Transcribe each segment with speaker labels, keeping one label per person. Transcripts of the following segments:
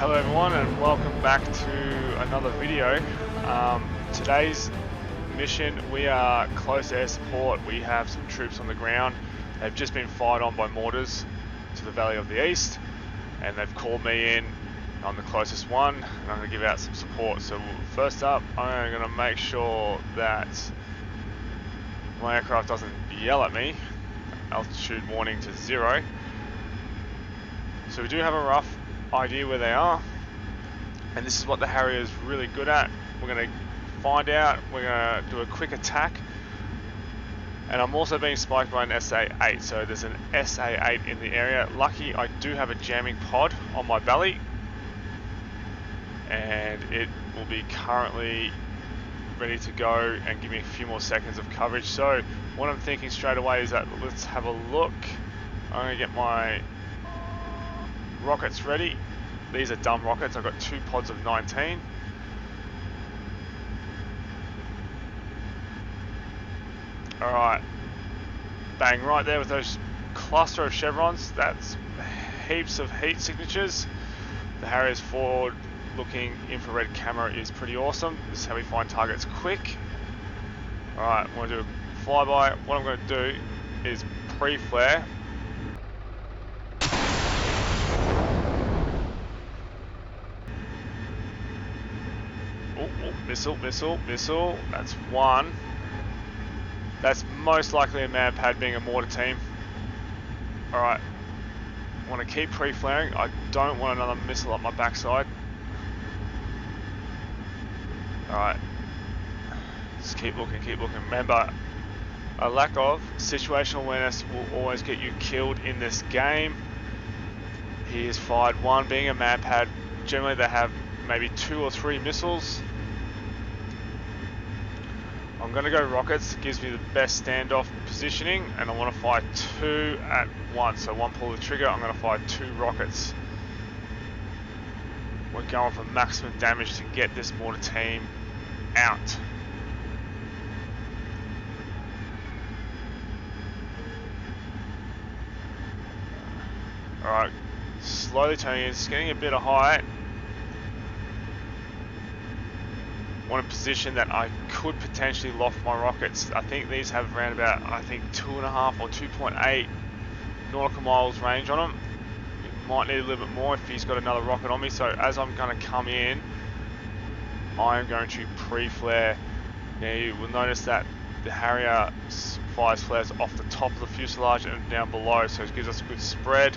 Speaker 1: Hello everyone and welcome back to another video. Today's mission, we are close air support. We have some troops on the ground. They've just been fired on by mortars to the Valley of the East, and they've called me in on the closest one, and I'm going to give out some support. So first up, I'm going to make sure that my aircraft doesn't yell at me. Altitude warning to 0. So we do have a rough idea where they are, and this is what the Harrier is really good at. We're going to find out, we're going to do a quick attack, and I'm also being spiked by an SA-8, so there's an SA-8 in the area. Lucky I do have a jamming pod on my belly, and it will be currently ready to go and give me a few more seconds of coverage. So what I'm thinking straight away is that let's have a look. I'm going to get my rockets ready. These are dumb rockets. I've got 2 pods of 19. Alright. Bang, right there with those cluster of chevrons. That's heaps of heat signatures. The Harrier's forward looking infrared camera is pretty awesome. This is how we find targets quick. Alright, I'm going to do a flyby. What I'm going to do is pre-flare. Missile. That's one. That's most likely a man pad being a mortar team. Alright. I want to keep pre-flaring. I don't want another missile up my backside. Alright. Just keep looking. Remember, a lack of situational awareness will always get you killed in this game. He has fired one, being a man pad. Generally they have maybe 2 or 3 missiles. I'm going to go rockets. It gives me the best standoff positioning, and I want to fire 2 at once. So one pull the trigger, I'm going to fire 2 rockets. We're going for maximum damage to get this mortar team out. Alright, slowly turning in. It's getting a bit of height. Want a position that I could potentially loft my rockets. I think these have around about, 2.5 or 2.8 nautical miles range on them. It might need a little bit more if he's got another rocket on me. So as I'm going to come in, I am going to pre-flare. Now you will notice that the Harrier fires flares off the top of the fuselage and down below, so it gives us a good spread.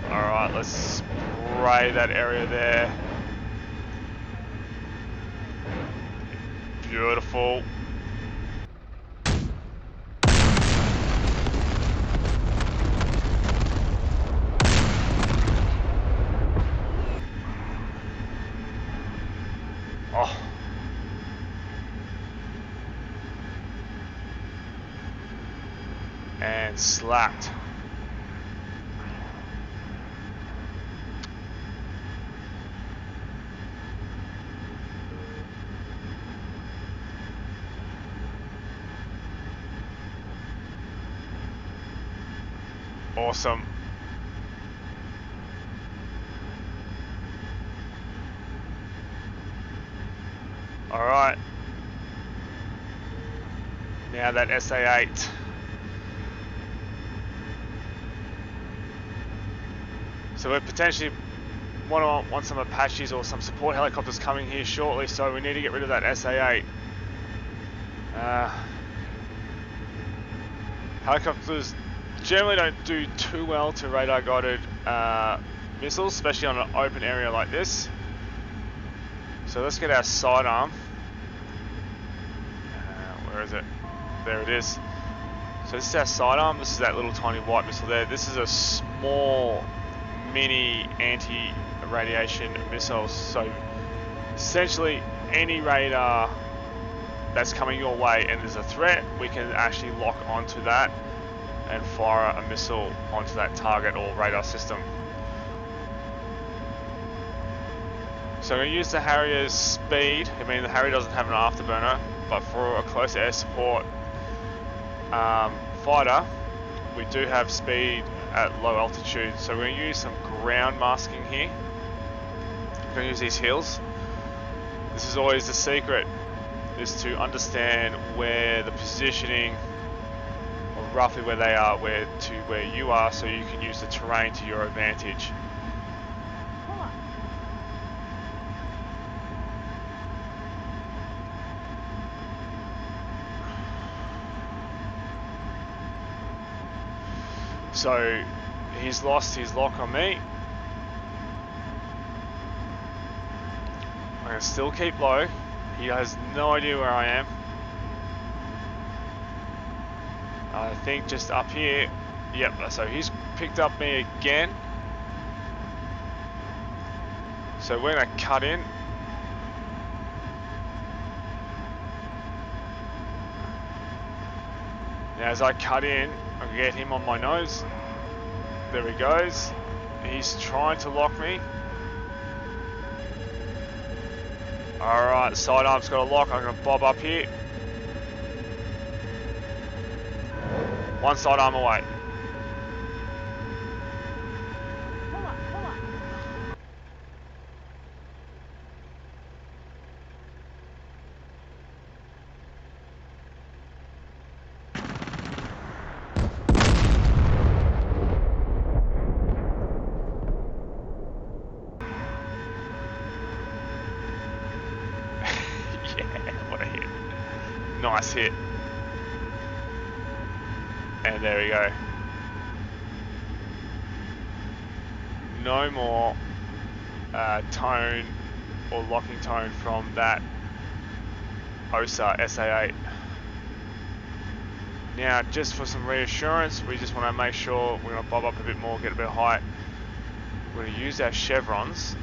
Speaker 1: Alright, let's spray that area there. Beautiful. Oh. And slapped. Awesome. Alright. Now that SA-8. So we potentially want some Apaches or some support helicopters coming here shortly, so we need to get rid of that SA-8. Helicopters generally don't do too well to radar guided missiles, especially on an open area like this. So let's get our sidearm. Where is it? There it is. So this is our sidearm. This is that little tiny white missile there. This is a small mini anti-radiation missile. So essentially any radar that's coming your way and there's a threat, we can actually lock onto that and fire a missile onto that target or radar system. So I'm going to use the Harrier's speed. I mean, the Harrier doesn't have an afterburner, but for a close air support fighter, we do have speed at low altitude. So we're going to use some ground masking here. We're going to use these hills. This is always the secret, is to understand where the positioning, or roughly where they are, where you are, so you can use the terrain to your advantage. So he's lost his lock on me. I'm going to still keep low. He has no idea where I am. I think just up here. Yep, so he's picked up me again. So we're going to cut in. Now as I cut in, I can get him on my nose. There he goes. He's trying to lock me. Alright, sidearm's got a lock. I'm going to bob up here. One sidearm away. Yeah, what a hit. Nice hit. And there we go. No more tone or locking tone from that OSA SA8. Now, just for some reassurance, we just want to make sure we're going to bob up a bit more, get a bit of height. We're going to use our chevrons,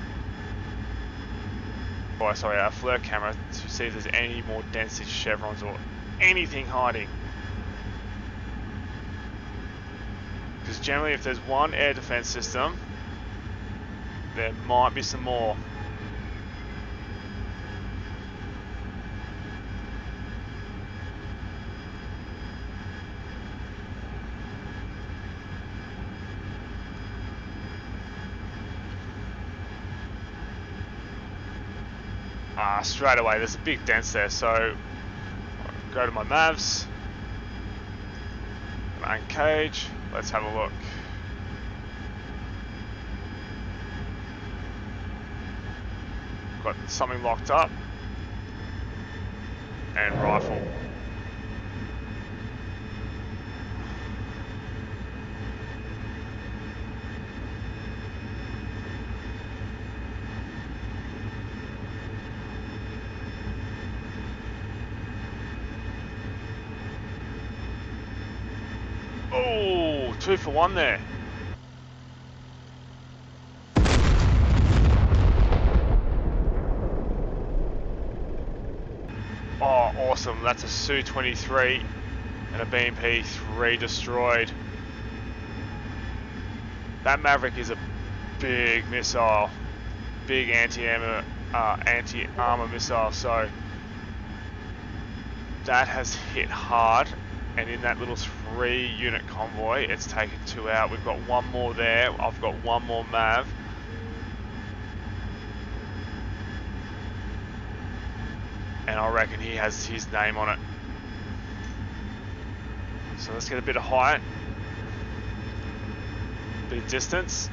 Speaker 1: or sorry, our FLIR camera, to see if there's any more density chevrons or anything hiding. Because generally, if there's one air defense system, there might be some more. Straight away, there's a big dents there, so go to my Mavs, main cage, let's have a look. Got something locked up, and rifle. Oh, 2 for 1 there. Oh, awesome. That's a Su-23 and a BMP-3 destroyed. That Maverick is a big missile. Big anti-armor missile. So that has hit hard. And in that little 3-unit convoy, it's taken 2 out. We've got 1 more there. I've got 1 more Mav. And I reckon he has his name on it. So let's get a bit of height. Bit of distance.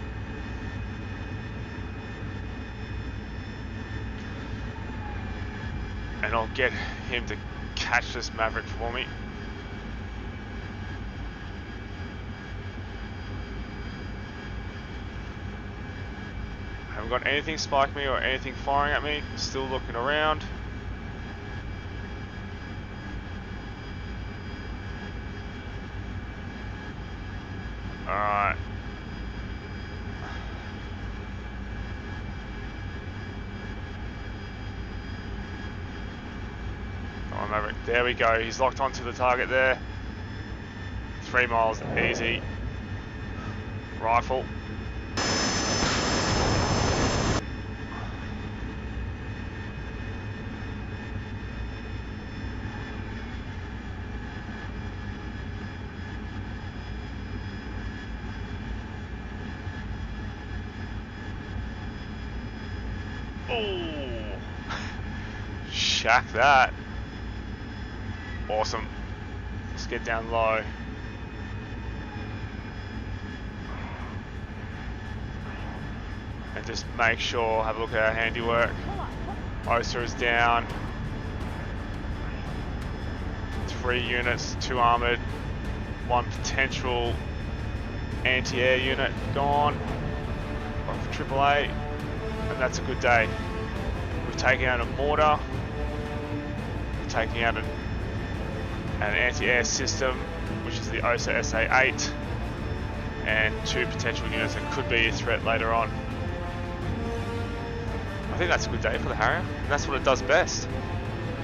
Speaker 1: And I'll get him to catch this Maverick for me. Haven't got anything spike me or anything firing at me. Still looking around. Alright. Come on, Maverick. There we go. He's locked onto the target there. 3 miles, easy. Rifle. Oh, shack that. Awesome. Let's get down low. And just make sure, have a look at our handiwork. Osa is down. 3 units, 2 armoured, 1 potential anti-air unit gone off AAA, and that's a good day. We've taken out a mortar, we're taking out an anti-air system, which is the OSA SA-8, and 2 potential units that could be a threat later on. I think that's a good day for the Harrier, and that's what it does best.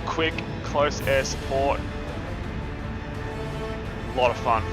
Speaker 1: Quick, close air support, a lot of fun.